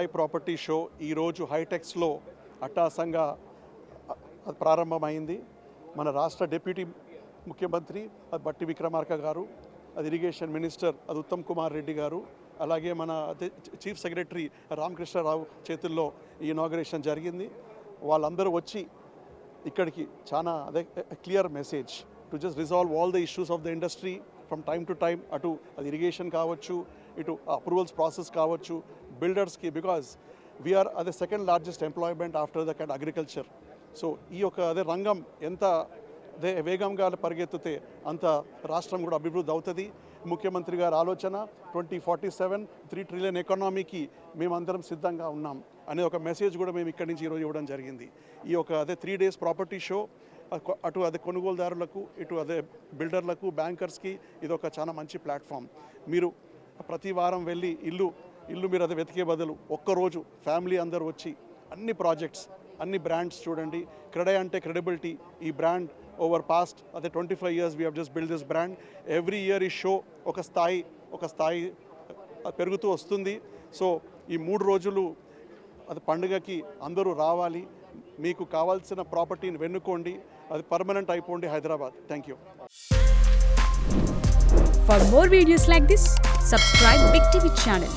Dubai property show ఈరోజు హైటెక్స్లో అట్టాసంగా ప్రారంభమైంది. మన రాష్ట్ర డిప్యూటీ ముఖ్యమంత్రి అది బట్టి విక్రమార్క గారు, అది ఇరిగేషన్ మినిస్టర్ అది ఉత్తమ్ కుమార్ రెడ్డి గారు, అలాగే మన చీఫ్ సెక్రటరీ రామకృష్ణరావు చేతుల్లో ఈ ఇనాగరేషన్ జరిగింది. వాళ్ళందరూ వచ్చి ఇక్కడికి చాలా అదే clear message to just resolve all the issues of the industry from time to time. అటు అది ఇరిగేషన్ కావచ్చు, ఇటు అప్రూవల్స్ ప్రాసెస్ కావచ్చు, బిల్డర్స్కి, బికాజ్ వీఆర్ అదే second largest employment after the kind agriculture. So ఈ యొక్క అదే రంగం ఎంత అదే వేగంగా పరిగెత్తితే అంత రాష్ట్రం కూడా అభివృద్ధి అవుతుంది. ముఖ్యమంత్రి గారి ఆలోచన 2047 3 ట్రిలియన్ ఎకానమీకి మేమందరం సిద్ధంగా ఉన్నాం అనే ఒక మెసేజ్ కూడా మేము ఇక్కడి నుంచి ఈరోజు ఇవ్వడం జరిగింది. ఈ యొక్క అదే 3 days ప్రాపర్టీ షో అటు అదే కొనుగోలుదారులకు, ఇటు అదే బిల్డర్లకు, బ్యాంకర్స్కి ఇది ఒక చాలా మంచి ప్లాట్ఫామ్. మీరు ప్రతి వారం వెళ్ళి ఇల్లు మీరు అదే వెతికే బదులు ఒక్కరోజు ఫ్యామిలీ అందరూ వచ్చి అన్ని ప్రాజెక్ట్స్, అన్ని బ్రాండ్స్ చూడండి. క్రెడై అంటే క్రెడిబిలిటీ. ఈ బ్రాండ్ ఓవర్ పాస్ట్ అదే 25 years we have just build this brand. Every year ఈ షో ఒక స్థాయి పెరుగుతూ వస్తుంది. సో ఈ 3 రోజులు అది పండుగకి అందరూ రావాలి. మీకు కావాల్సిన ప్రాపర్టీని వెన్నుకోండి, అది పర్మనెంట్ అయిపోండి Hyderabad. Thank you. For more videos like this, subscribe Big TV channel.